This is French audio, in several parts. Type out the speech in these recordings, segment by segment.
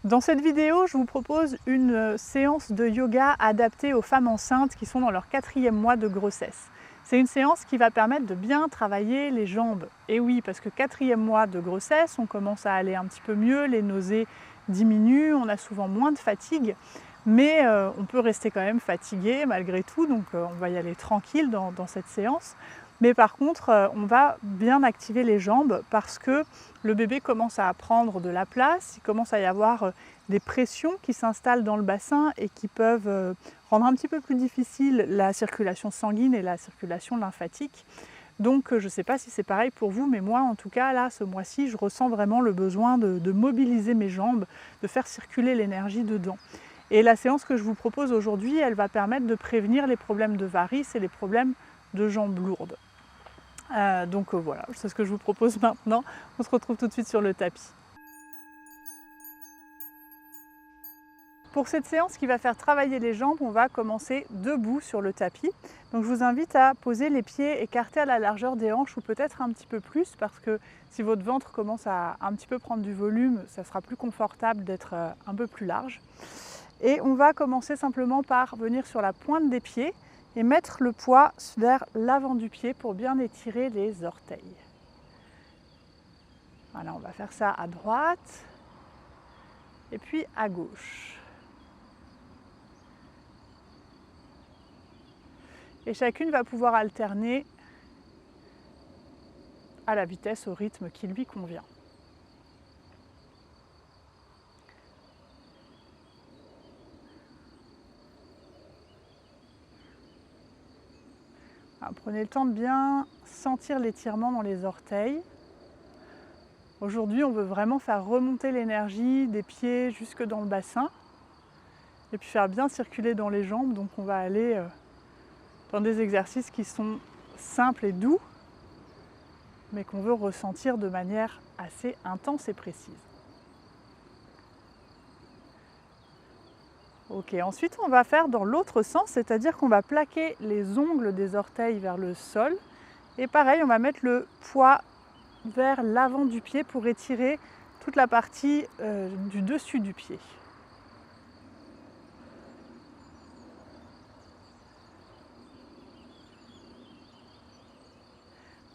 Dans cette vidéo, je vous propose une séance de yoga adaptée aux femmes enceintes qui sont dans leur 4e mois de grossesse. C'est une séance qui va permettre de bien travailler les jambes. Et oui, parce que 4e mois de grossesse, on commence à aller un petit peu mieux, les nausées diminuent, on a souvent moins de fatigue, mais on peut rester quand même fatigué malgré tout, donc on va y aller tranquille dans cette séance. Mais par contre, on va bien activer les jambes parce que le bébé commence à prendre de la place, il commence à y avoir des pressions qui s'installent dans le bassin et qui peuvent rendre un petit peu plus difficile la circulation sanguine et la circulation lymphatique. Donc je ne sais pas si c'est pareil pour vous, mais moi en tout cas là, ce mois-ci, je ressens vraiment le besoin de mobiliser mes jambes, de faire circuler l'énergie dedans. Et la séance que je vous propose aujourd'hui, elle va permettre de prévenir les problèmes de varices et les problèmes de jambes lourdes. Donc voilà, c'est ce que je vous propose maintenant. On se retrouve tout de suite sur le tapis. Pour cette séance qui va faire travailler les jambes, on va commencer debout sur le tapis. Donc je vous invite à poser les pieds écartés à la largeur des hanches ou peut-être un petit peu plus parce que si votre ventre commence à un petit peu prendre du volume, ça sera plus confortable d'être un peu plus large. Et on va commencer simplement par venir sur la pointe des pieds et mettre le poids vers l'avant du pied pour bien étirer les orteils. Voilà, on va faire ça à droite et puis à gauche. Et chacune va pouvoir alterner à la vitesse, au rythme qui lui convient. Alors, prenez le temps de bien sentir l'étirement dans les orteils. Aujourd'hui, on veut vraiment faire remonter l'énergie des pieds jusque dans le bassin et puis faire bien circuler dans les jambes. Donc on va aller dans des exercices qui sont simples et doux, mais qu'on veut ressentir de manière assez intense et précise. Ok, ensuite on va faire dans l'autre sens, c'est-à-dire qu'on va plaquer les ongles des orteils vers le sol. Et pareil, on va mettre le poids vers l'avant du pied pour étirer toute la partie du dessus du pied.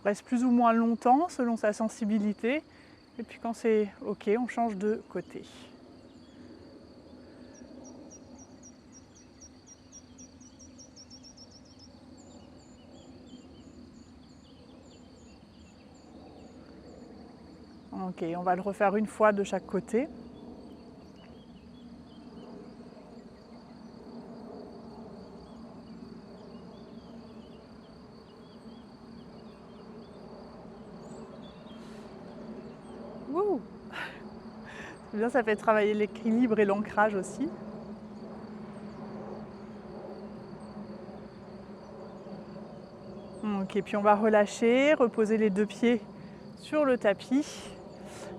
On reste plus ou moins longtemps selon sa sensibilité. Et puis quand c'est ok, on change de côté. Ok, on va le refaire une fois de chaque côté. Wouh! C'est bien, ça fait travailler l'équilibre et l'ancrage aussi. Ok, puis on va relâcher, reposer les deux pieds sur le tapis.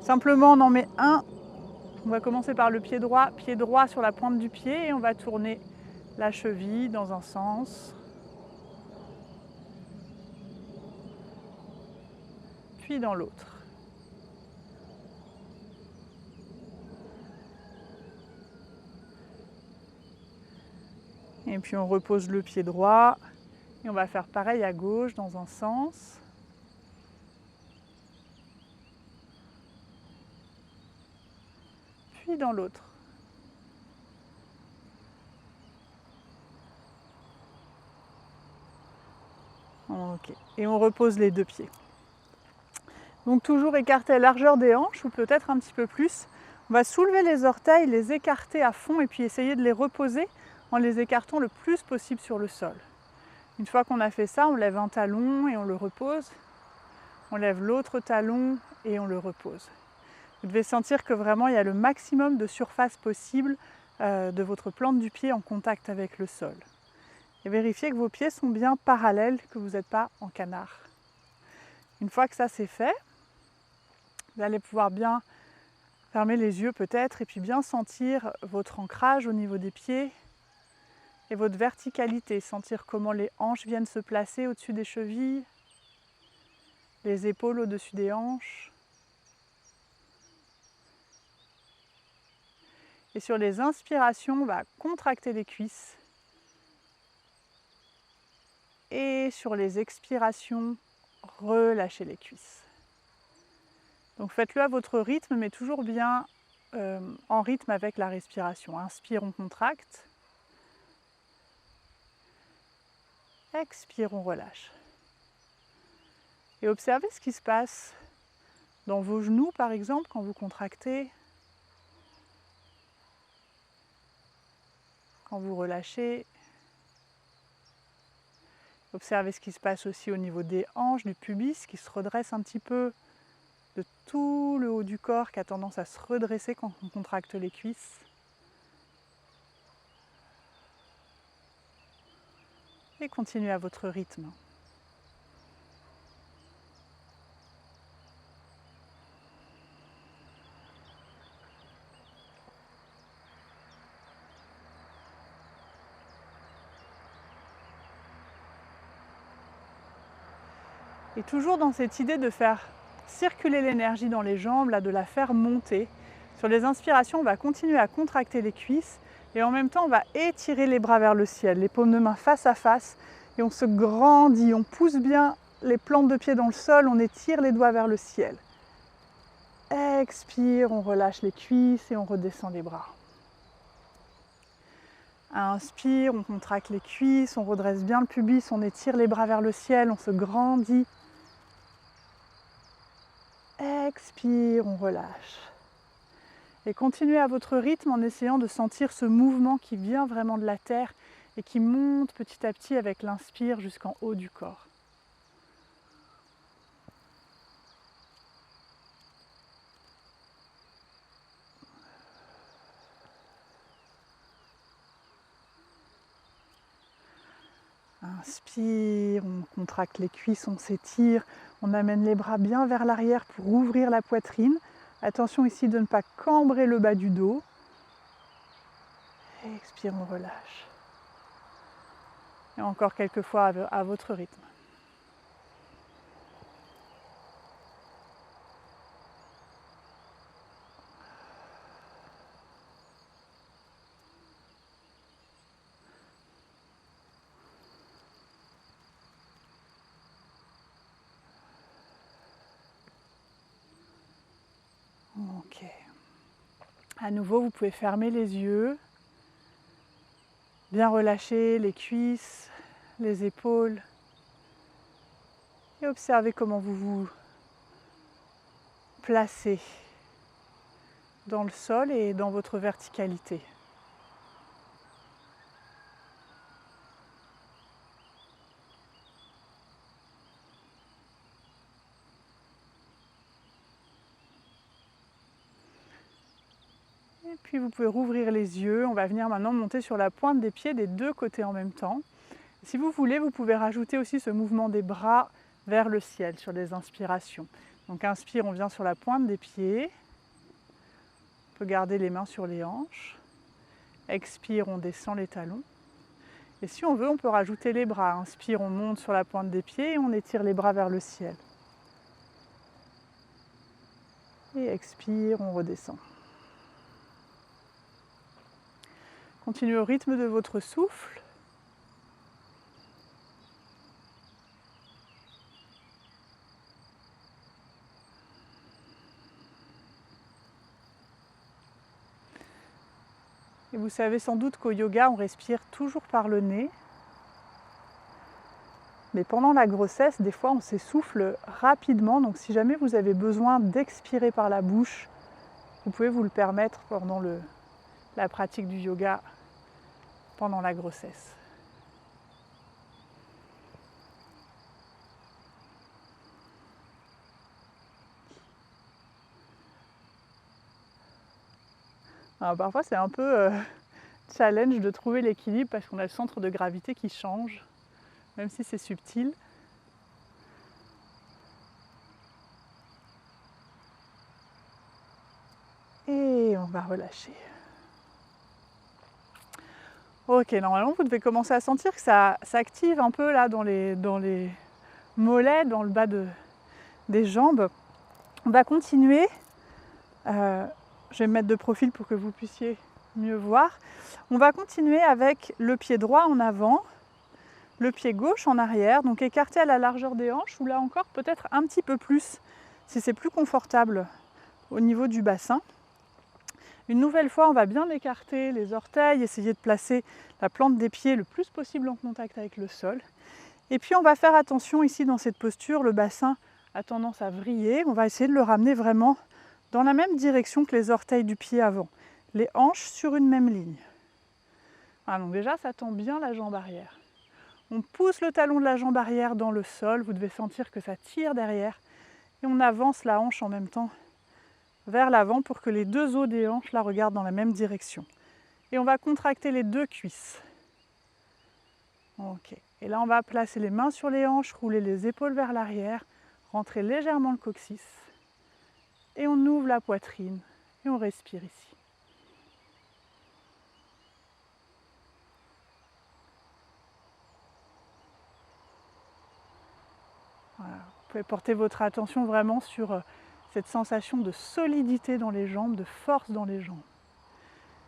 Simplement, on en met un. On va commencer par le pied droit sur la pointe du pied et on va tourner la cheville dans un sens, puis dans l'autre. Et puis on repose le pied droit et on va faire pareil à gauche dans un sens. Puis dans l'autre. Ok. Et on repose les deux pieds. Donc toujours écarter à largeur des hanches ou peut-être un petit peu plus. On va soulever les orteils, les écarter à fond et puis essayer de les reposer en les écartant le plus possible sur le sol. Une fois qu'on a fait ça, on lève un talon et on le repose. On lève l'autre talon et on le repose. Vous devez sentir que vraiment il y a le maximum de surface possible de votre plante du pied en contact avec le sol. Et vérifiez que vos pieds sont bien parallèles, que vous n'êtes pas en canard. Une fois que ça c'est fait, vous allez pouvoir bien fermer les yeux peut-être et puis bien sentir votre ancrage au niveau des pieds et votre verticalité. Sentir comment les hanches viennent se placer au-dessus des chevilles, les épaules au-dessus des hanches. Et sur les inspirations, on va contracter les cuisses. Et sur les expirations, relâchez les cuisses. Donc faites-le à votre rythme, mais toujours bien en rythme avec la respiration. Inspire, on contracte. Expire, on relâche. Et observez ce qui se passe dans vos genoux, par exemple, quand vous contractez. Quand vous relâchez. Observez ce qui se passe aussi au niveau des hanches, du pubis, qui se redresse un petit peu, de tout le haut du corps qui a tendance à se redresser quand on contracte les cuisses. Et continuez à votre rythme. Et toujours dans cette idée de faire circuler l'énergie dans les jambes, là, de la faire monter. Sur les inspirations, on va continuer à contracter les cuisses et en même temps, on va étirer les bras vers le ciel, les paumes de main face à face et on se grandit, on pousse bien les plantes de pied dans le sol, on étire les doigts vers le ciel. Expire, on relâche les cuisses et on redescend les bras. Inspire, on contracte les cuisses, on redresse bien le pubis, on étire les bras vers le ciel, on se grandit. Expire, on relâche. Et continuez à votre rythme en essayant de sentir ce mouvement qui vient vraiment de la terre et qui monte petit à petit avec l'inspire jusqu'en haut du corps. Inspire, on contracte les cuisses, on s'étire, on amène les bras bien vers l'arrière pour ouvrir la poitrine. Attention ici de ne pas cambrer le bas du dos. Expire, on relâche. Et encore quelques fois à votre rythme. Ok. À nouveau, vous pouvez fermer les yeux, bien relâcher les cuisses, les épaules et observez comment vous vous placez dans le sol et dans votre verticalité. Et puis vous pouvez rouvrir les yeux. On va venir maintenant monter sur la pointe des pieds des deux côtés en même temps. Si vous voulez, vous pouvez rajouter aussi ce mouvement des bras vers le ciel sur les inspirations. Donc inspire, on vient sur la pointe des pieds. On peut garder les mains sur les hanches. Expire, on descend les talons. Et si on veut, on peut rajouter les bras. Inspire, on monte sur la pointe des pieds et on étire les bras vers le ciel. Et expire, on redescend. Continuez au rythme de votre souffle. Et vous savez sans doute qu'au yoga, on respire toujours par le nez. Mais pendant la grossesse, des fois, on s'essouffle rapidement. Donc si jamais vous avez besoin d'expirer par la bouche, vous pouvez vous le permettre pendant la pratique du yoga pendant la grossesse. Alors parfois, c'est un peu challenge de trouver l'équilibre parce qu'on a le centre de gravité qui change, même si c'est subtil. Et on va relâcher. Ok, normalement vous devez commencer à sentir que ça s'active un peu là dans les mollets, dans le bas des jambes. On va continuer. Je vais me mettre de profil pour que vous puissiez mieux voir. On va continuer avec le pied droit en avant, le pied gauche en arrière, donc écarté à la largeur des hanches, ou là encore peut-être un petit peu plus, si c'est plus confortable au niveau du bassin. Une nouvelle fois, on va bien écarter les orteils, essayer de placer la plante des pieds le plus possible en contact avec le sol. Et puis on va faire attention ici dans cette posture, le bassin a tendance à vriller, on va essayer de le ramener vraiment dans la même direction que les orteils du pied avant, les hanches sur une même ligne. Voilà, donc déjà ça tend bien la jambe arrière. On pousse le talon de la jambe arrière dans le sol, vous devez sentir que ça tire derrière, et on avance la hanche en même temps vers l'avant pour que les deux os des hanches la regardent dans la même direction. Et on va contracter les deux cuisses. Ok. Et là, on va placer les mains sur les hanches, rouler les épaules vers l'arrière, rentrer légèrement le coccyx. Et on ouvre la poitrine et on respire ici. Voilà. Vous pouvez porter votre attention vraiment sur cette sensation de solidité dans les jambes, de force dans les jambes.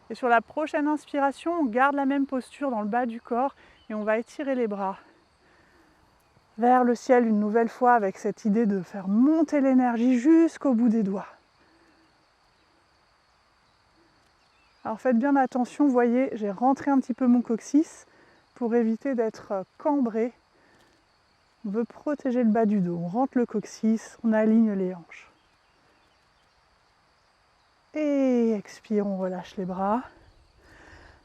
Et sur la prochaine inspiration, on garde la même posture dans le bas du corps et on va étirer les bras vers le ciel une nouvelle fois avec cette idée de faire monter l'énergie jusqu'au bout des doigts. Alors faites bien attention, vous voyez, j'ai rentré un petit peu mon coccyx pour éviter d'être cambré. On veut protéger le bas du dos, on rentre le coccyx, on aligne les hanches. Et expire, on relâche les bras.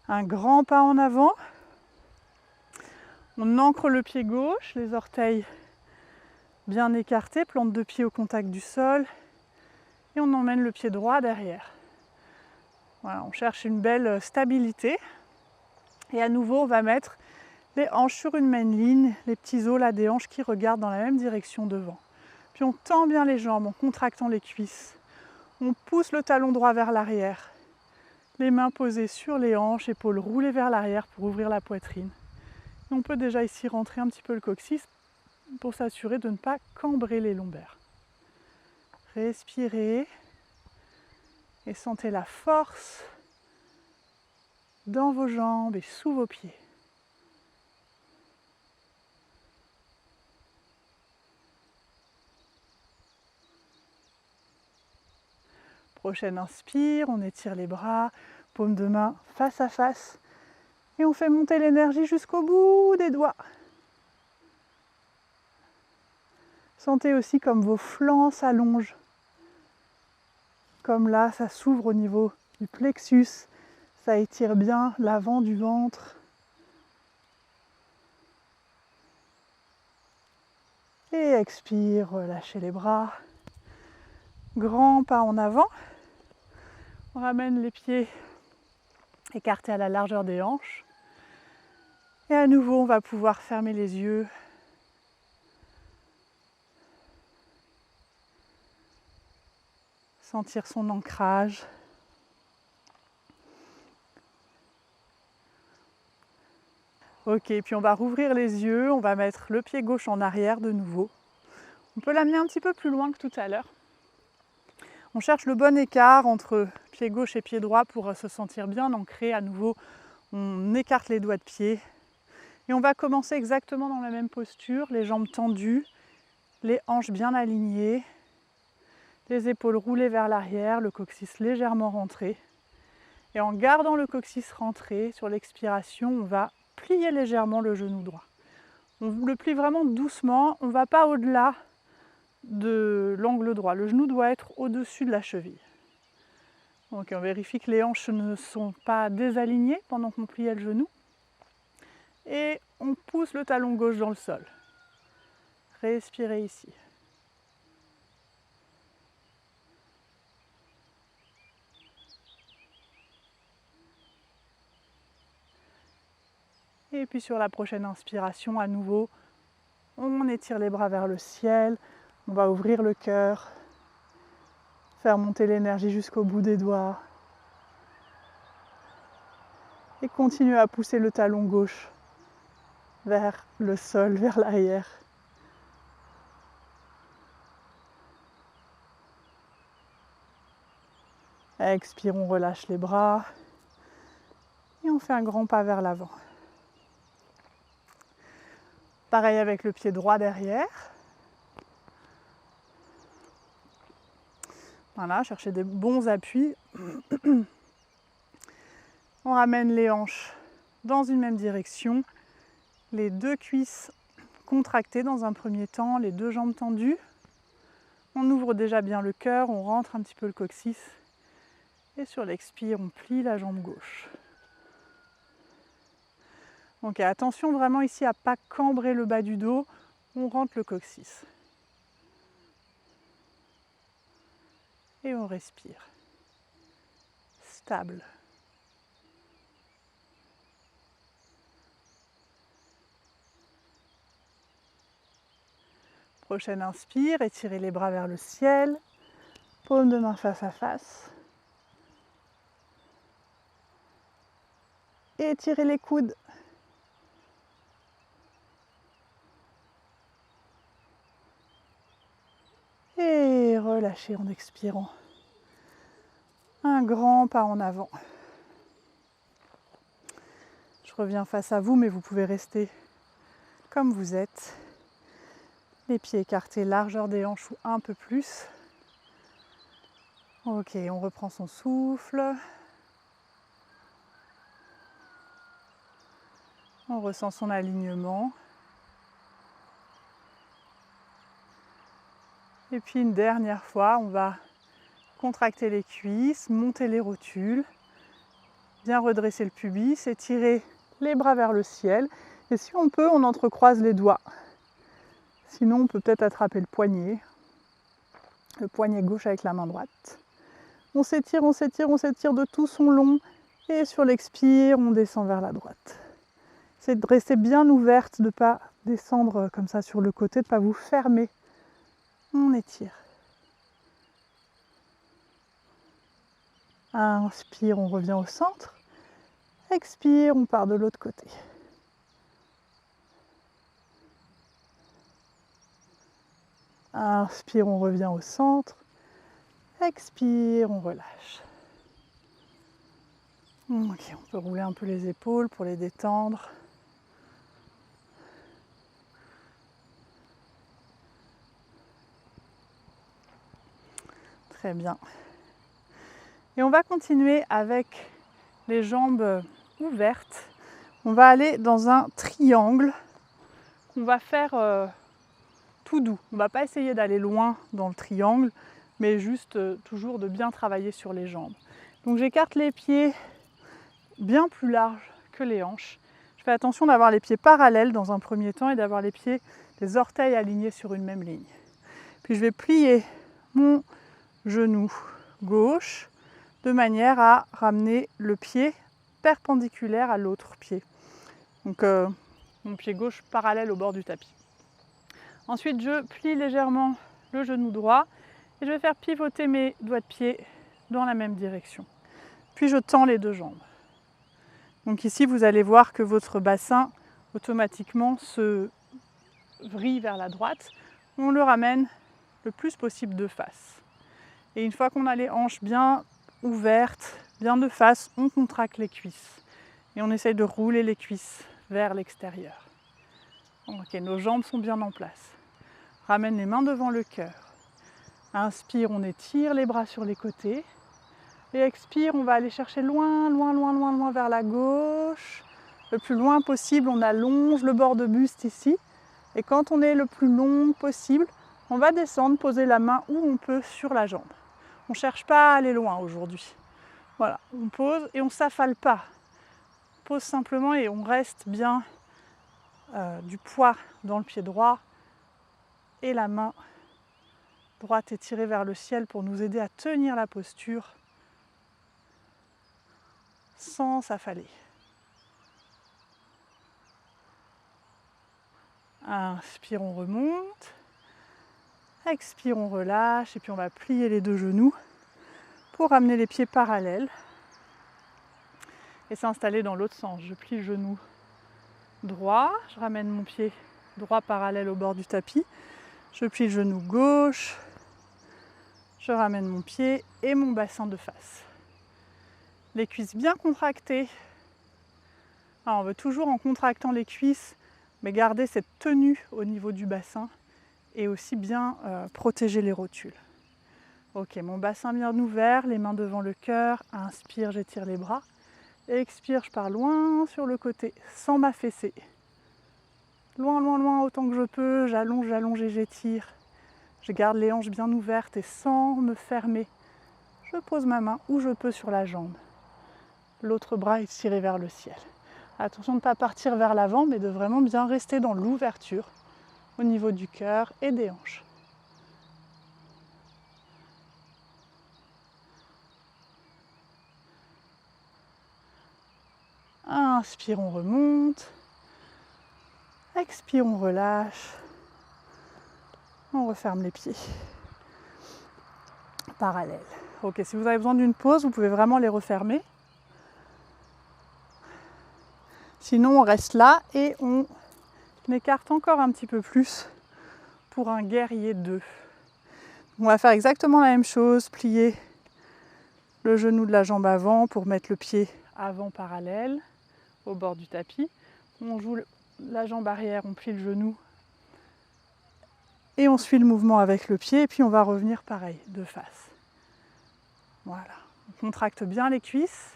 Un grand pas en avant. On ancre le pied gauche, les orteils bien écartés, plante de pied au contact du sol. Et on emmène le pied droit derrière. Voilà, on cherche une belle stabilité. Et à nouveau, on va mettre les hanches sur une même ligne, les petits os là des hanches qui regardent dans la même direction devant. Puis on tend bien les jambes en contractant les cuisses. On pousse le talon droit vers l'arrière. Les mains posées sur les hanches, épaules roulées vers l'arrière pour ouvrir la poitrine. Et on peut déjà ici rentrer un petit peu le coccyx pour s'assurer de ne pas cambrer les lombaires. Respirez et sentez la force dans vos jambes et sous vos pieds. Prochaine inspire, on étire les bras, paume de main face à face et on fait monter l'énergie jusqu'au bout des doigts. Sentez aussi comme vos flancs s'allongent. Comme là, ça s'ouvre au niveau du plexus, ça étire bien l'avant du ventre. Et expire, relâchez les bras. Grand pas en avant. On ramène les pieds écartés à la largeur des hanches. Et à nouveau, on va pouvoir fermer les yeux. Sentir son ancrage. Ok, puis on va rouvrir les yeux, on va mettre le pied gauche en arrière de nouveau. On peut l'amener un petit peu plus loin que tout à l'heure. On cherche le bon écart entre pied gauche et pied droit pour se sentir bien ancré. À nouveau, on écarte les doigts de pied. Et on va commencer exactement dans la même posture, les jambes tendues, les hanches bien alignées, les épaules roulées vers l'arrière, le coccyx légèrement rentré. Et en gardant le coccyx rentré, sur l'expiration, on va plier légèrement le genou droit. On le plie vraiment doucement, on ne va pas au-delà de l'angle droit. Le genou doit être au-dessus de la cheville. Donc on vérifie que les hanches ne sont pas désalignées pendant qu'on plie le genou. Et on pousse le talon gauche dans le sol. Respirez ici. Et puis sur la prochaine inspiration, à nouveau, on étire les bras vers le ciel. On va ouvrir le cœur, faire monter l'énergie jusqu'au bout des doigts. Et continuer à pousser le talon gauche vers le sol, vers l'arrière. Expire, on relâche les bras. Et on fait un grand pas vers l'avant. Pareil avec le pied droit derrière. Voilà, cherchez des bons appuis. On ramène les hanches dans une même direction. Les deux cuisses contractées dans un premier temps, les deux jambes tendues. On ouvre déjà bien le cœur, on rentre un petit peu le coccyx. Et sur l'expire, on plie la jambe gauche. Donc attention vraiment ici à ne pas cambrer le bas du dos, on rentre le coccyx. Et on respire. Stable. Prochaine inspire, étirez les bras vers le ciel, paume de main face à face. Et étirez les coudes. Et relâchez en expirant. Un grand pas en avant. Je reviens face à vous, mais vous pouvez rester comme vous êtes. Les pieds écartés, largeur des hanches ou un peu plus. Ok, on reprend son souffle. On ressent son alignement. Et puis une dernière fois, on va contracter les cuisses, monter les rotules, bien redresser le pubis, étirer les bras vers le ciel. Et si on peut, on entrecroise les doigts. Sinon, on peut peut-être attraper le poignet gauche avec la main droite. On s'étire, on s'étire, on s'étire de tout son long. Et sur l'expire, on descend vers la droite. C'est de rester bien ouverte, de ne pas descendre comme ça sur le côté, de ne pas vous fermer. On étire. Inspire, on revient au centre. Expire, on part de l'autre côté. Inspire, on revient au centre. Expire, on relâche. Ok, on peut rouler un peu les épaules pour les détendre. Très bien. Et on va continuer avec les jambes ouvertes. On va aller dans un triangle. On va faire tout doux. On ne va pas essayer d'aller loin dans le triangle, mais juste toujours de bien travailler sur les jambes. Donc j'écarte les pieds bien plus larges que les hanches. Je fais attention d'avoir les pieds parallèles dans un premier temps et d'avoir les orteils alignés sur une même ligne. Puis je vais plier mon genou gauche de manière à ramener le pied perpendiculaire à l'autre pied. Donc mon pied gauche parallèle au bord du tapis. Ensuite, je plie légèrement le genou droit et je vais faire pivoter mes doigts de pied dans la même direction. Puis je tends les deux jambes. Donc ici, vous allez voir que votre bassin automatiquement se vrille vers la droite. On le ramène le plus possible de face. Et une fois qu'on a les hanches bien ouvertes, bien de face, on contracte les cuisses. Et on essaye de rouler les cuisses vers l'extérieur. Ok, nos jambes sont bien en place. Ramène les mains devant le cœur. Inspire, on étire les bras sur les côtés. Et expire, on va aller chercher loin, loin, loin, loin, loin vers la gauche. Le plus loin possible, on allonge le bord de buste ici. Et quand on est le plus long possible, on va descendre, poser la main où on peut sur la jambe. On ne cherche pas à aller loin aujourd'hui. Voilà, on pose et on ne s'affale pas. On pose simplement et on reste bien du poids dans le pied droit et la main droite étirée vers le ciel pour nous aider à tenir la posture sans s'affaler. Inspire, on remonte. Expire, on relâche et puis on va plier les deux genoux pour ramener les pieds parallèles et s'installer dans l'autre sens. Je plie le genou droit, je ramène mon pied droit parallèle au bord du tapis, je plie le genou gauche, je ramène mon pied et mon bassin de face. Les cuisses bien contractées, Alors, on veut toujours en contractant les cuisses, mais garder cette tenue au niveau du bassin et aussi bien protéger les rotules. Ok, mon bassin bien ouvert, les mains devant le cœur. Inspire, j'étire les bras. Expire, je pars loin sur le côté, sans m'affaisser. Loin, loin, loin, autant que je peux. J'allonge, j'allonge et j'étire. Je garde les hanches bien ouvertes et sans me fermer, je pose ma main où je peux sur la jambe. L'autre bras est tiré vers le ciel. Attention de ne pas partir vers l'avant, mais de vraiment bien rester dans l'ouverture au niveau du cœur et des hanches. Inspire, on remonte. Expire, on relâche. On referme les pieds. Parallèle. Ok, si vous avez besoin d'une pause, vous pouvez vraiment les refermer. Sinon, on reste là et on écarte encore un petit peu plus pour un guerrier 2. On va faire exactement la même chose, plier le genou de la jambe avant pour mettre le pied avant parallèle au bord du tapis. On joue la jambe arrière, on plie le genou et on suit le mouvement avec le pied et puis on va revenir pareil, de face. Voilà, on contracte bien les cuisses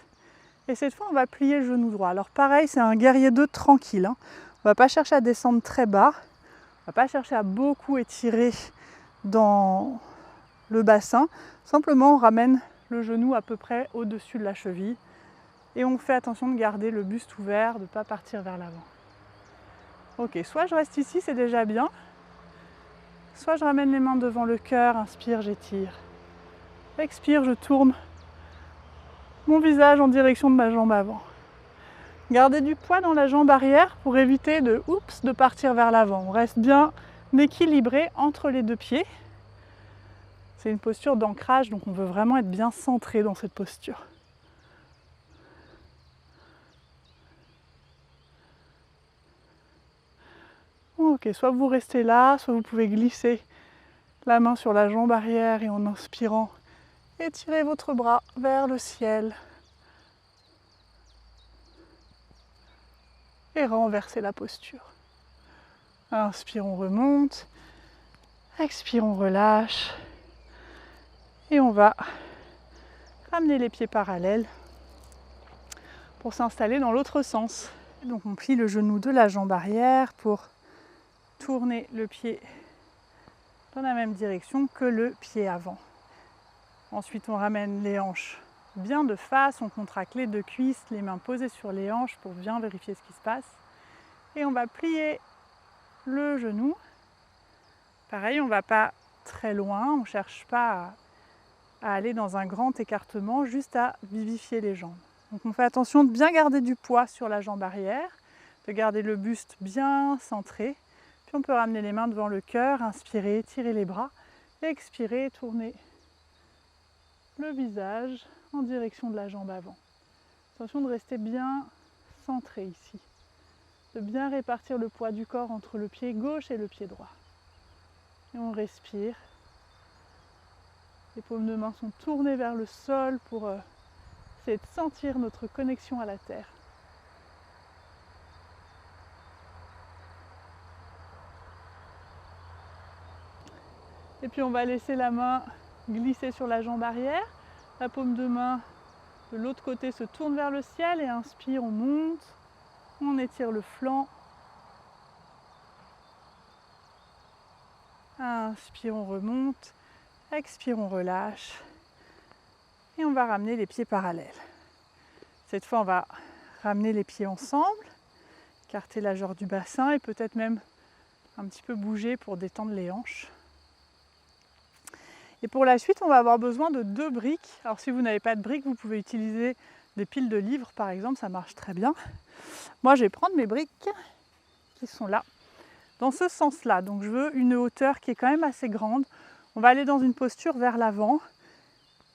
et cette fois on va plier le genou droit. Alors pareil, c'est un guerrier 2 tranquille, hein. On ne va pas chercher à descendre très bas, on ne va pas chercher à beaucoup étirer dans le bassin, simplement on ramène le genou à peu près au-dessus de la cheville et on fait attention de garder le buste ouvert, de ne pas partir vers l'avant. Ok, soit je reste ici, c'est déjà bien, soit je ramène les mains devant le cœur, inspire, j'étire. Expire, je tourne mon visage en direction de ma jambe avant. Gardez du poids dans la jambe arrière pour éviter de partir vers l'avant. On reste bien équilibré entre les deux pieds. C'est une posture d'ancrage, donc on veut vraiment être bien centré dans cette posture. Ok, soit vous restez là, soit vous pouvez glisser la main sur la jambe arrière et en inspirant, étirez votre bras vers le ciel. Et renversez la posture. Inspire, on remonte. Expire, on relâche. Et on va ramener les pieds parallèles pour s'installer dans l'autre sens. Donc on plie le genou de la jambe arrière pour tourner le pied dans la même direction que le pied avant. Ensuite, on ramène les hanches bien de face, on contracte les deux cuisses, les mains posées sur les hanches pour bien vérifier ce qui se passe. Et on va plier le genou. Pareil, on ne va pas très loin, on ne cherche pas à aller dans un grand écartement, juste à vivifier les jambes. Donc on fait attention de bien garder du poids sur la jambe arrière, de garder le buste bien centré. Puis on peut ramener les mains devant le cœur, inspirer, étirer les bras, expirer, tourner le visage en direction de la jambe avant. Attention de rester bien centré ici, de bien répartir le poids du corps entre le pied gauche et le pied droit. Et on respire. Les paumes de main sont tournées vers le sol pour essayer de sentir notre connexion à la terre. Et puis on va laisser la main glisser sur la jambe arrière. La paume de main de l'autre côté se tourne vers le ciel et inspire, on monte. On étire le flanc. Inspire, on remonte. Expire, on relâche. Et on va ramener les pieds parallèles. Cette fois, on va ramener les pieds ensemble, écarter la largeur du bassin et peut-être même un petit peu bouger pour détendre les hanches. Et pour la suite, on va avoir besoin de 2 briques. Alors si vous n'avez pas de briques, vous pouvez utiliser des piles de livres par exemple, ça marche très bien. Moi, je vais prendre mes briques qui sont là, dans ce sens-là. Donc je veux une hauteur qui est quand même assez grande. On va aller dans une posture vers l'avant.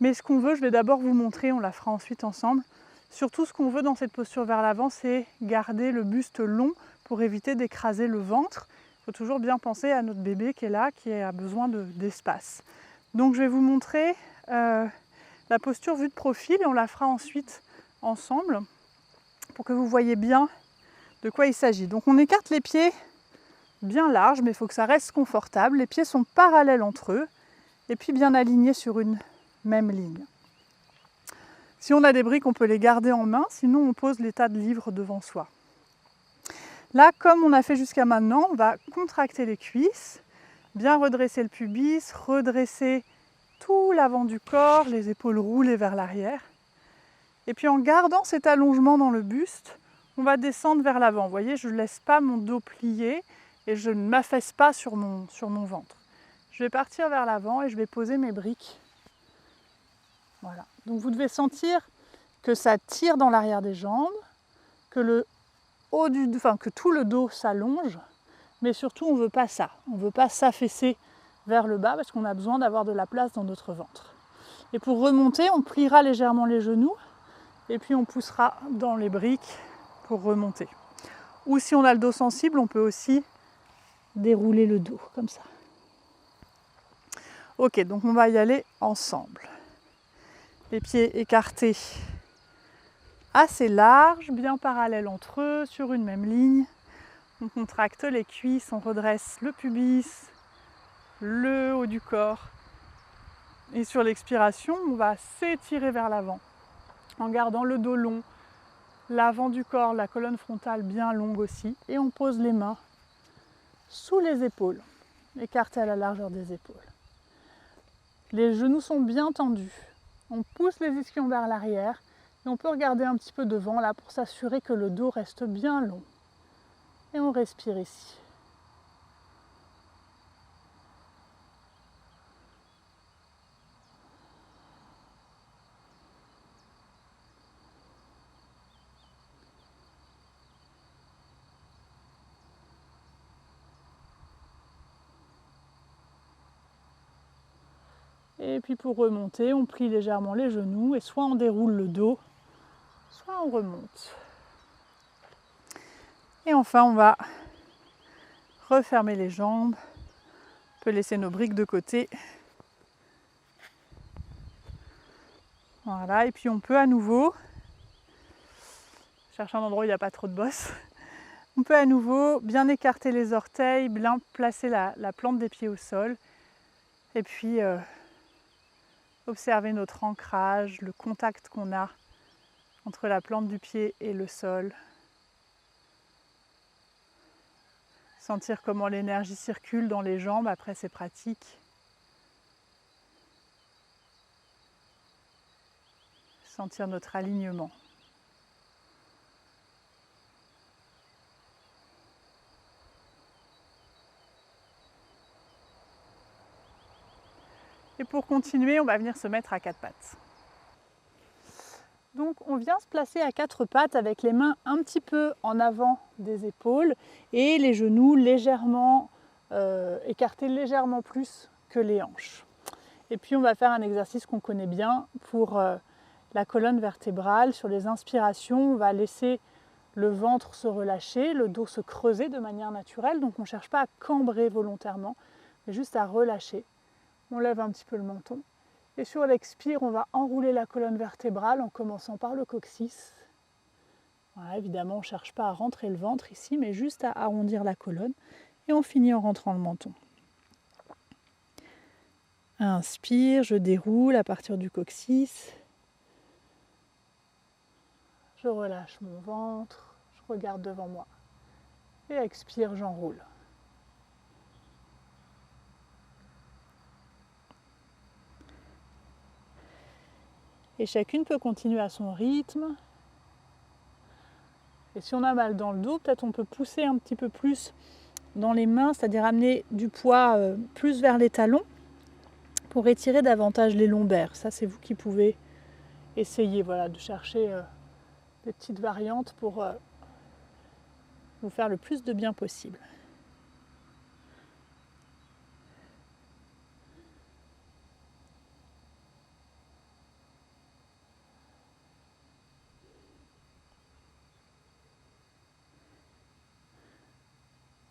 Mais ce qu'on veut, je vais d'abord vous montrer, on la fera ensuite ensemble. Surtout, ce qu'on veut dans cette posture vers l'avant, c'est garder le buste long pour éviter d'écraser le ventre. Il faut toujours bien penser à notre bébé qui est là, qui a besoin d'espace. Donc je vais vous montrer la posture vue de profil et on la fera ensuite ensemble pour que vous voyez bien de quoi il s'agit. Donc on écarte les pieds bien larges, mais il faut que ça reste confortable. Les pieds sont parallèles entre eux et puis bien alignés sur une même ligne. Si on a des briques, on peut les garder en main, sinon on pose les tas de livres devant soi. Là, comme on a fait jusqu'à maintenant, on va contracter les cuisses, bien redresser le pubis, redresser tout l'avant du corps, les épaules roulées vers l'arrière. Et puis en gardant cet allongement dans le buste, on va descendre vers l'avant. Vous voyez, je ne laisse pas mon dos plié et je ne m'affaisse pas sur mon ventre. Je vais partir vers l'avant et je vais poser mes briques. Voilà. Donc vous devez sentir que ça tire dans l'arrière des jambes, que, que tout le dos s'allonge, mais surtout on ne veut pas ça. On ne veut pas s'affaisser vers le bas parce qu'on a besoin d'avoir de la place dans notre ventre. Et pour remonter, on pliera légèrement les genoux et puis on poussera dans les briques pour remonter. Ou si on a le dos sensible, on peut aussi dérouler le dos comme ça. Ok, donc on va y aller ensemble. Les pieds écartés assez larges, bien parallèles entre eux, sur une même ligne. On contracte les cuisses, on redresse le pubis, le haut du corps. Et sur l'expiration, on va s'étirer vers l'avant en gardant le dos long, l'avant du corps, la colonne frontale bien longue aussi. Et on pose les mains sous les épaules, écartées à la largeur des épaules. Les genoux sont bien tendus. On pousse les ischions vers l'arrière et on peut regarder un petit peu devant là pour s'assurer que le dos reste bien long. Et on respire ici. Et puis pour remonter, on plie légèrement les genoux et soit on déroule le dos, soit on remonte. Et enfin, on va refermer les jambes. On peut laisser nos briques de côté. Voilà, et puis on peut à nouveau, chercher un endroit où il n'y a pas trop de bosses, on peut à nouveau bien écarter les orteils, bien placer la plante des pieds au sol, et puis observer notre ancrage, le contact qu'on a entre la plante du pied et le sol. Sentir comment l'énergie circule dans les jambes après ces pratiques. Sentir notre alignement. Et pour continuer, on va venir se mettre à quatre pattes. Donc on vient se placer à quatre pattes avec les mains un petit peu en avant des épaules et les genoux légèrement écartés légèrement plus que les hanches. Et puis on va faire un exercice qu'on connaît bien pour la colonne vertébrale. Sur les inspirations, on va laisser le ventre se relâcher, le dos se creuser de manière naturelle. Donc on ne cherche pas à cambrer volontairement, mais juste à relâcher. On lève un petit peu le menton. Et sur l'expire, on va enrouler la colonne vertébrale en commençant par le coccyx. Voilà, évidemment, on ne cherche pas à rentrer le ventre ici, mais juste à arrondir la colonne. Et on finit en rentrant le menton. Inspire, je déroule à partir du coccyx. Je relâche mon ventre, je regarde devant moi. Et expire, j'enroule. Et chacune peut continuer à son rythme. Et si on a mal dans le dos, peut-être on peut pousser un petit peu plus dans les mains, c'est-à-dire amener du poids plus vers les talons pour étirer davantage les lombaires. Ça, c'est vous qui pouvez essayer de chercher des petites variantes pour vous faire le plus de bien possible.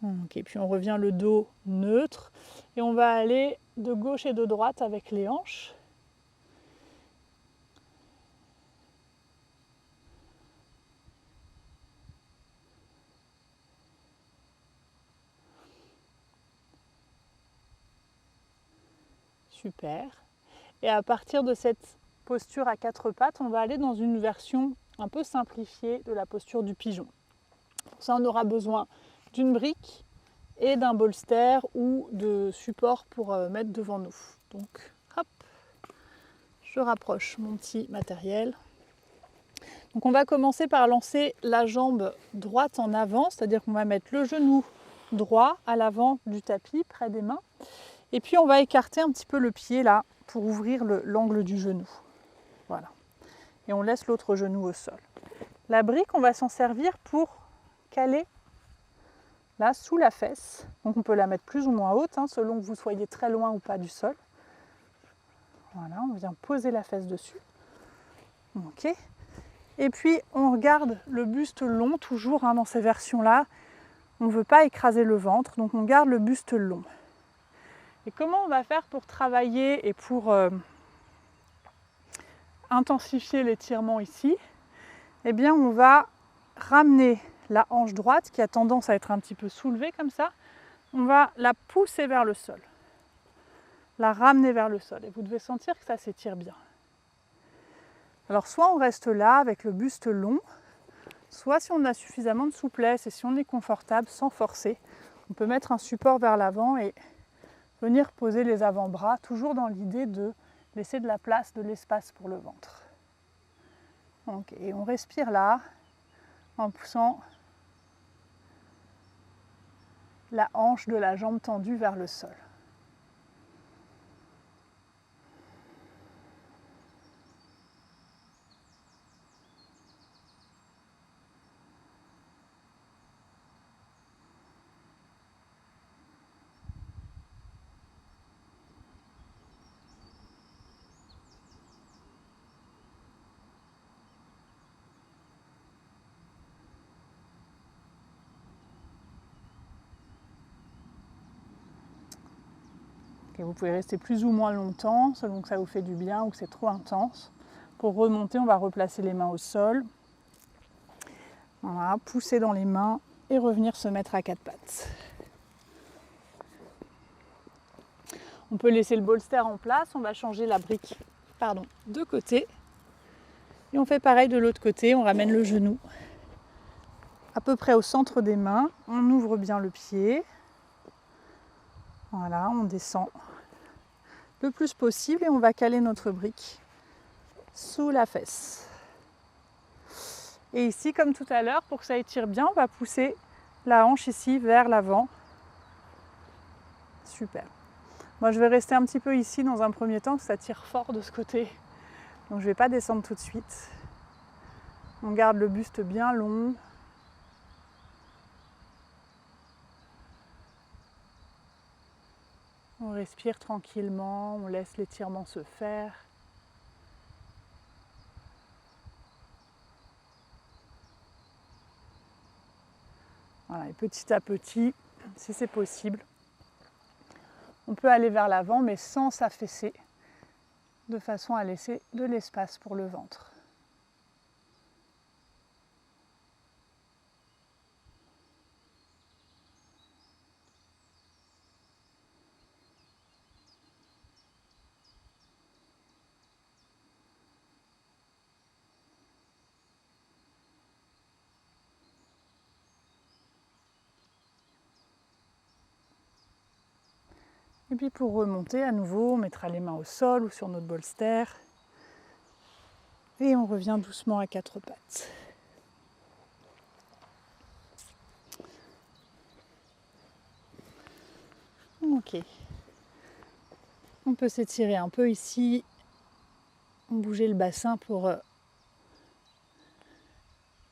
Ok, puis on revient le dos neutre et on va aller de gauche et de droite avec les hanches. Super. Et à partir de cette posture à quatre pattes, on va aller dans une version un peu simplifiée de la posture du pigeon. Pour ça, on aura besoin d'une brique et d'un bolster ou de support pour mettre devant nous. Donc, hop, je rapproche mon petit matériel. Donc on va commencer par lancer la jambe droite en avant, c'est-à-dire qu'on va mettre le genou droit à l'avant du tapis, près des mains. Et puis on va écarter un petit peu le pied là pour ouvrir l'angle du genou. Voilà. Et on laisse l'autre genou au sol. La brique, on va s'en servir pour caler là sous la fesse. Donc on peut la mettre plus ou moins haute, selon que vous soyez très loin ou pas du sol. Voilà, on vient poser la fesse dessus. Ok. Et puis on regarde le buste long, toujours dans ces versions-là. On ne veut pas écraser le ventre, donc on garde le buste long. Et comment on va faire pour travailler et pour intensifier l'étirement ici? Eh bien, on va ramener la hanche droite qui a tendance à être un petit peu soulevée comme ça. On va la pousser vers le sol, la ramener vers le sol. Et vous devez sentir que ça s'étire bien. Alors soit on reste là avec le buste long, soit si on a suffisamment de souplesse et si on est confortable sans forcer, on peut mettre un support vers l'avant et venir poser les avant-bras, toujours dans l'idée de laisser de la place, de l'espace pour le ventre. Donc, et on respire là en poussant la hanche de la jambe tendue vers le sol. Et vous pouvez rester plus ou moins longtemps, selon que ça vous fait du bien ou que c'est trop intense. Pour remonter, on va replacer les mains au sol. Voilà, pousser dans les mains et revenir se mettre à quatre pattes. On peut laisser le bolster en place, on va changer la brique de côté. Et on fait pareil de l'autre côté, on ramène le genou à peu près au centre des mains. On ouvre bien le pied. Voilà, on descend le plus possible et on va caler notre brique sous la fesse. Et ici, comme tout à l'heure, pour que ça étire bien, on va pousser la hanche ici vers l'avant. Super. Moi, je vais rester un petit peu ici dans un premier temps, parce que ça tire fort de ce côté. Donc, je ne vais pas descendre tout de suite. On garde le buste bien long. On respire tranquillement, on laisse l'étirement se faire. Voilà, et petit à petit, si c'est possible, on peut aller vers l'avant, mais sans s'affaisser, de façon à laisser de l'espace pour le ventre. Et puis pour remonter à nouveau, on mettra les mains au sol ou sur notre bolster. Et on revient doucement à quatre pattes. Ok. On peut s'étirer un peu ici, bouger le bassin pour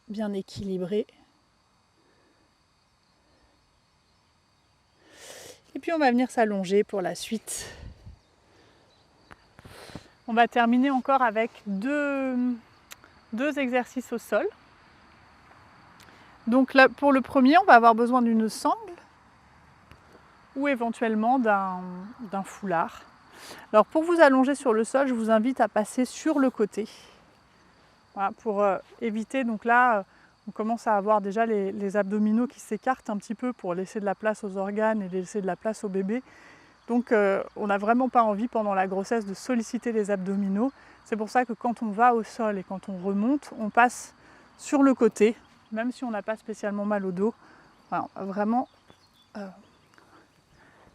bien équilibrer. Et puis on va venir s'allonger pour la suite. On va terminer encore avec deux exercices au sol. Donc là, pour le premier, on va avoir besoin d'une sangle ou éventuellement d'un foulard. Alors pour vous allonger sur le sol, je vous invite à passer sur le côté. Voilà, pour éviter, donc là, on commence à avoir déjà les abdominaux qui s'écartent un petit peu pour laisser de la place aux organes et laisser de la place au bébé. Donc on n'a vraiment pas envie pendant la grossesse de solliciter les abdominaux. C'est pour ça que quand on va au sol et quand on remonte, on passe sur le côté, même si on n'a pas spécialement mal au dos. Voilà, on va vraiment,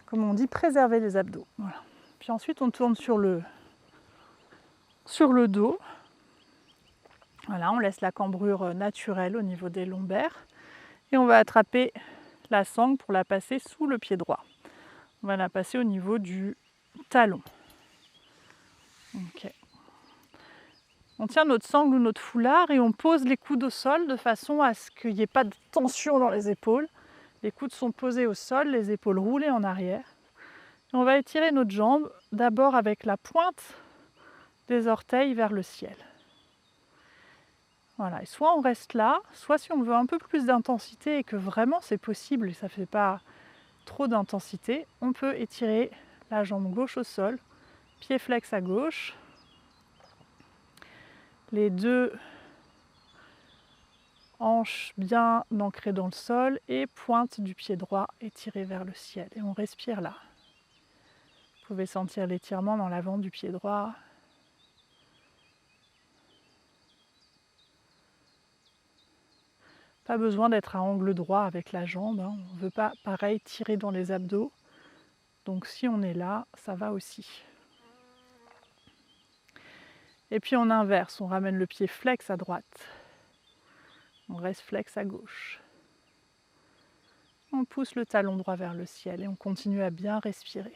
comme on dit, préserver les abdos. Voilà. Puis ensuite on tourne sur le dos. Voilà, on laisse la cambrure naturelle au niveau des lombaires. Et on va attraper la sangle pour la passer sous le pied droit. On va la passer au niveau du talon. Okay. On tient notre sangle ou notre foulard et on pose les coudes au sol de façon à ce qu'il n'y ait pas de tension dans les épaules. Les coudes sont posés au sol, les épaules roulées en arrière. Et on va étirer notre jambe d'abord avec la pointe des orteils vers le ciel. Voilà, et soit on reste là, soit si on veut un peu plus d'intensité et que vraiment c'est possible et ça ne fait pas trop d'intensité, on peut étirer la jambe gauche au sol, pied flex à gauche, les deux hanches bien ancrées dans le sol et pointe du pied droit étirée vers le ciel. Et on respire là. Vous pouvez sentir l'étirement dans l'avant du pied droit. Pas besoin d'être à angle droit avec la jambe, hein. On ne veut pas, pareil, tirer dans les abdos. Donc si on est là, ça va aussi. Et puis on inverse, on ramène le pied flex à droite. On reste flex à gauche. On pousse le talon droit vers le ciel et on continue à bien respirer.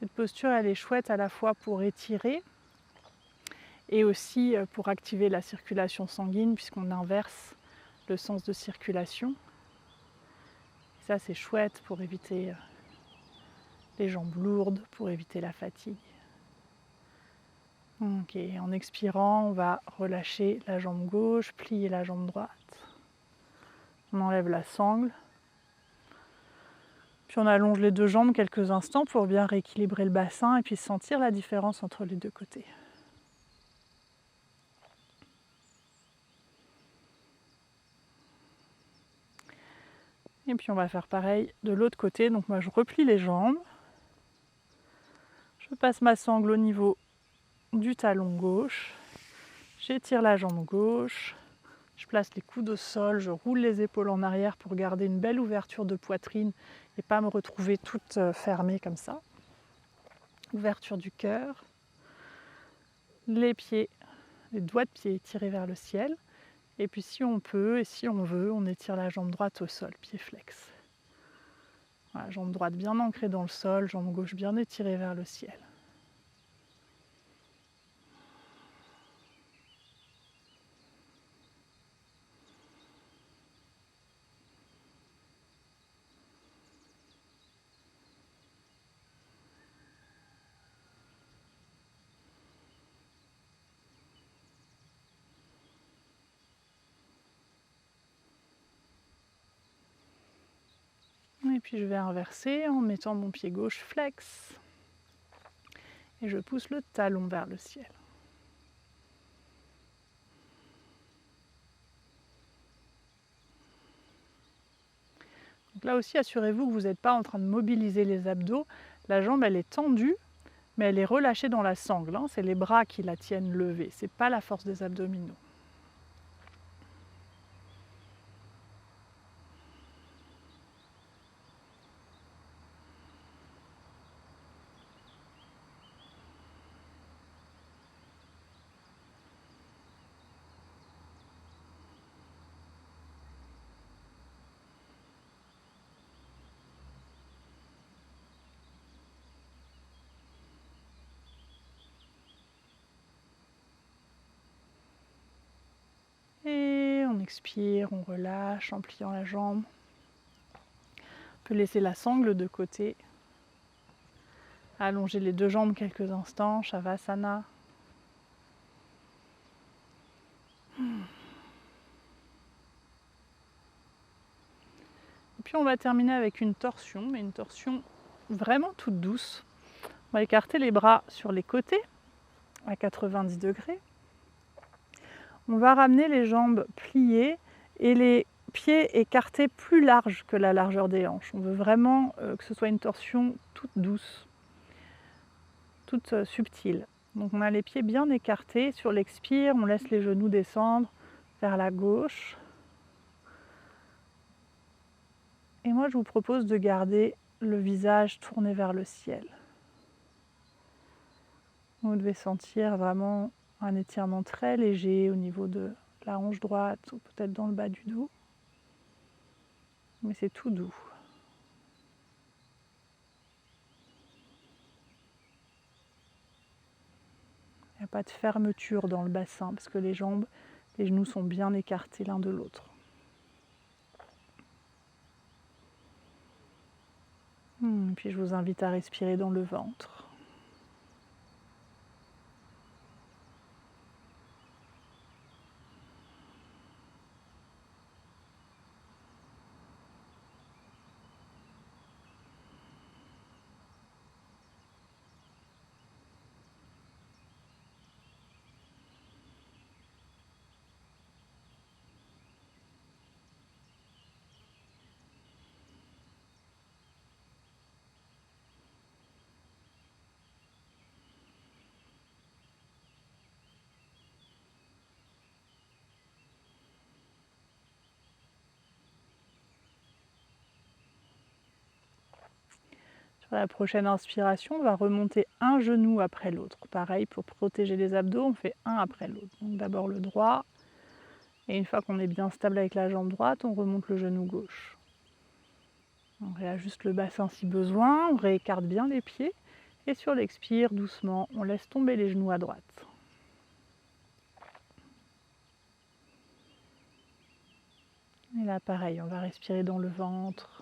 Cette posture, elle est chouette à la fois pour étirer et aussi pour activer la circulation sanguine puisqu'on inverse le sens de circulation. Et ça, c'est chouette pour éviter les jambes lourdes, pour éviter la fatigue. Ok, en expirant, on va relâcher la jambe gauche, plier la jambe droite. On enlève la sangle. Puis on allonge les deux jambes quelques instants pour bien rééquilibrer le bassin et puis sentir la différence entre les deux côtés. Et puis on va faire pareil de l'autre côté. Donc moi je replie les jambes. Je passe ma sangle au niveau du talon gauche. J'étire la jambe gauche. Je place les coudes au sol, je roule les épaules en arrière pour garder une belle ouverture de poitrine et pas me retrouver toute fermée comme ça. Ouverture du cœur. Les pieds, les doigts de pied tirés vers le ciel. Et puis si on peut et si on veut, on étire la jambe droite au sol, pied flex. Voilà, jambe droite bien ancrée dans le sol, jambe gauche bien étirée vers le ciel. Et puis je vais inverser en mettant mon pied gauche flex. Et je pousse le talon vers le ciel. Donc là aussi, assurez-vous que vous n'êtes pas en train de mobiliser les abdos. La jambe, elle est tendue, mais elle est relâchée dans la sangle. C'est les bras qui la tiennent levée. Ce n'est pas la force des abdominaux. Et on expire, on relâche en pliant la jambe. On peut laisser la sangle de côté. Allonger les deux jambes quelques instants, Shavasana. Et puis on va terminer avec une torsion, mais une torsion vraiment toute douce. On va écarter les bras sur les côtés à 90 degrés. On va ramener les jambes pliées et les pieds écartés plus larges que la largeur des hanches. On veut vraiment que ce soit une torsion toute douce, toute subtile. Donc on a les pieds bien écartés. Sur l'expire, on laisse les genoux descendre vers la gauche. Et moi, je vous propose de garder le visage tourné vers le ciel. Vous devez sentir vraiment un étirement très léger au niveau de la hanche droite ou peut-être dans le bas du dos. Mais c'est tout doux. Il n'y a pas de fermeture dans le bassin parce que les jambes, les genoux sont bien écartés l'un de l'autre. Puis je vous invite à respirer dans le ventre. Sur la prochaine inspiration, on va remonter un genou après l'autre. Pareil, pour protéger les abdos, on fait un après l'autre. Donc d'abord le droit, et une fois qu'on est bien stable avec la jambe droite, on remonte le genou gauche. On réajuste le bassin si besoin, on réécarte bien les pieds, et sur l'expire, doucement, on laisse tomber les genoux à droite. Et là, pareil, on va respirer dans le ventre.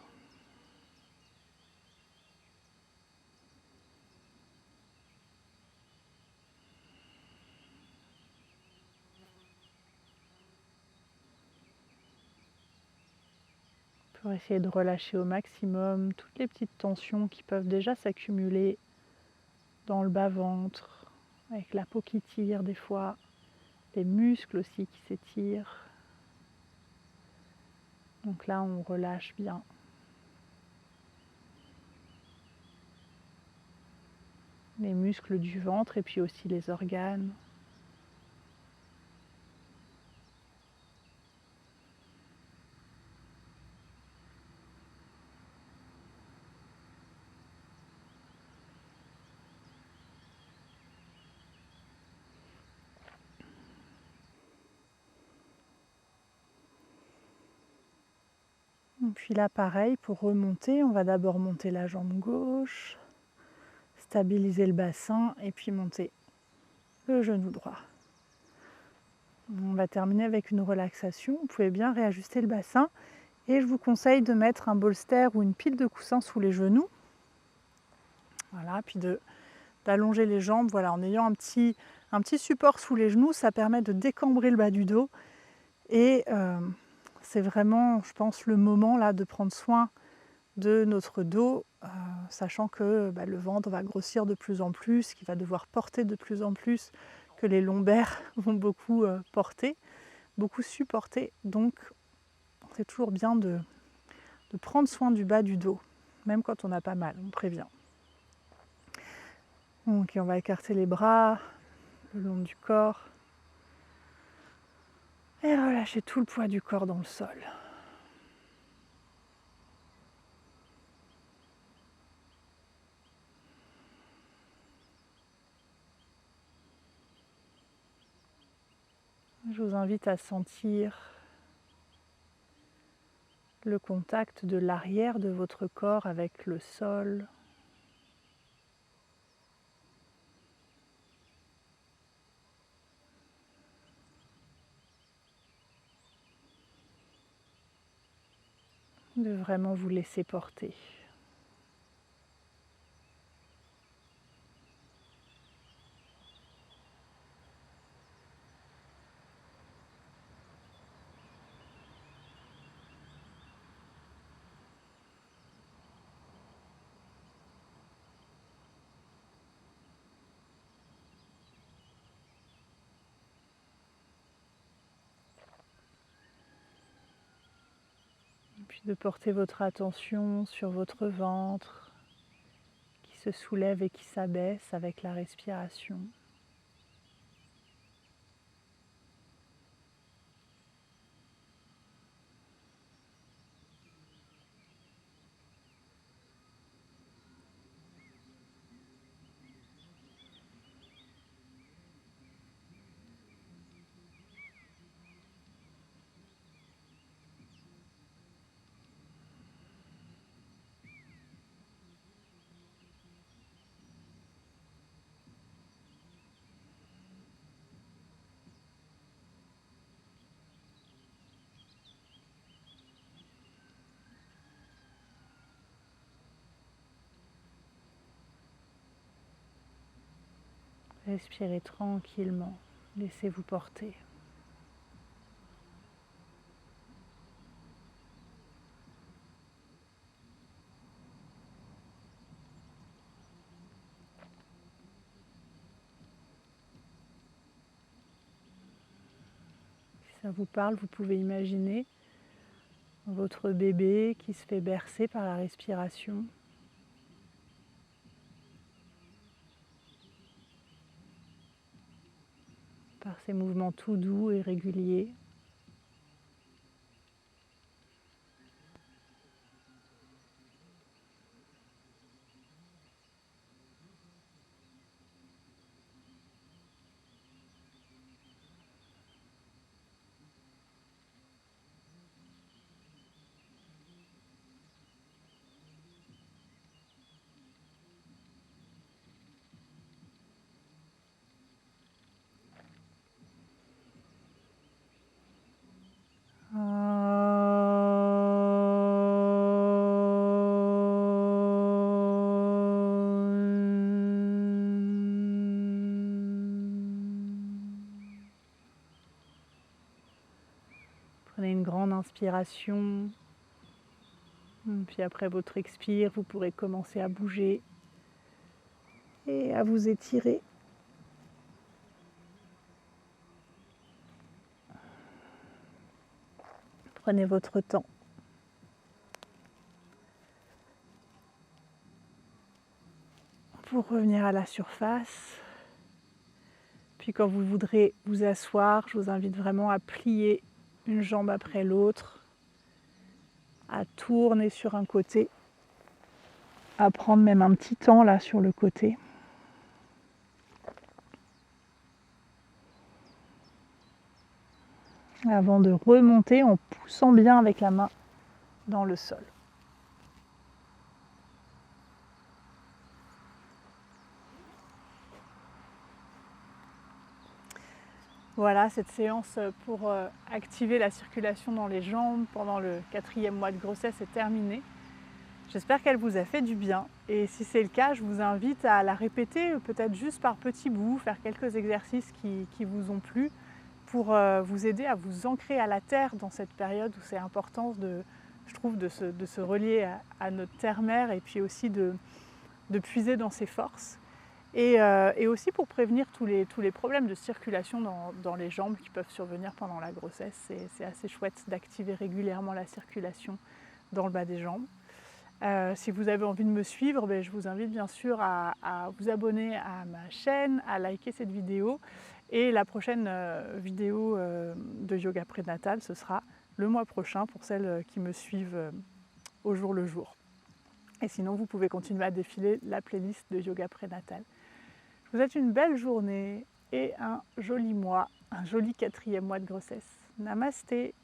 Pour essayer de relâcher au maximum toutes les petites tensions qui peuvent déjà s'accumuler dans le bas-ventre, avec la peau qui tire des fois, les muscles aussi qui s'étirent. Donc là, on relâche bien. Les muscles du ventre et puis aussi les organes. Et puis là, pareil, pour remonter, on va d'abord monter la jambe gauche, stabiliser le bassin et puis monter le genou droit. On va terminer avec une relaxation. Vous pouvez bien réajuster le bassin et je vous conseille de mettre un bolster ou une pile de coussins sous les genoux. Voilà, puis d'allonger les jambes, voilà, en ayant un petit support sous les genoux, ça permet de décambrer le bas du dos. Et c'est vraiment, je pense, le moment là de prendre soin de notre dos, sachant que le ventre va grossir de plus en plus, qu'il va devoir porter de plus en plus, que les lombaires vont beaucoup porter, beaucoup supporter. Donc c'est toujours bien de prendre soin du bas du dos, même quand on a pas mal, on prévient. Donc on va écarter les bras le long du corps et relâcher tout le poids du corps dans le sol. Je vous invite à sentir le contact de l'arrière de votre corps avec le sol. De vraiment vous laisser porter. de porter votre attention sur votre ventre qui se soulève et qui s'abaisse avec la respiration. Respirez tranquillement, laissez-vous porter. Si ça vous parle, vous pouvez imaginer votre bébé qui se fait bercer par la respiration. Par ces mouvements tout doux et réguliers. Prenez une grande inspiration, puis après votre expire, vous pourrez commencer à bouger et à vous étirer. Prenez votre temps. Pour revenir à la surface. Puis quand vous voudrez vous asseoir, je vous invite vraiment à plier une jambe après l'autre, à tourner sur un côté, à prendre même un petit temps là sur le côté. Avant de remonter en poussant bien avec la main dans le sol. Voilà, cette séance pour activer la circulation dans les jambes pendant le 4e mois de grossesse est terminée. J'espère qu'elle vous a fait du bien et si c'est le cas, je vous invite à la répéter peut-être juste par petits bouts, faire quelques exercices qui vous ont plu pour vous aider à vous ancrer à la terre dans cette période où c'est important, je trouve, de se relier à notre terre-mère et puis aussi de puiser dans ses forces. Et aussi pour prévenir tous les problèmes de circulation dans les jambes qui peuvent survenir pendant la grossesse. C'est assez chouette d'activer régulièrement la circulation dans le bas des jambes. Si vous avez envie de me suivre, je vous invite bien sûr à vous abonner à ma chaîne, à liker cette vidéo. Et la prochaine vidéo de yoga prénatal, ce sera le mois prochain pour celles qui me suivent au jour le jour. Et sinon, vous pouvez continuer à défiler la playlist de yoga prénatal. Je vous souhaite une belle journée et un joli mois, un joli 4e mois de grossesse. Namasté.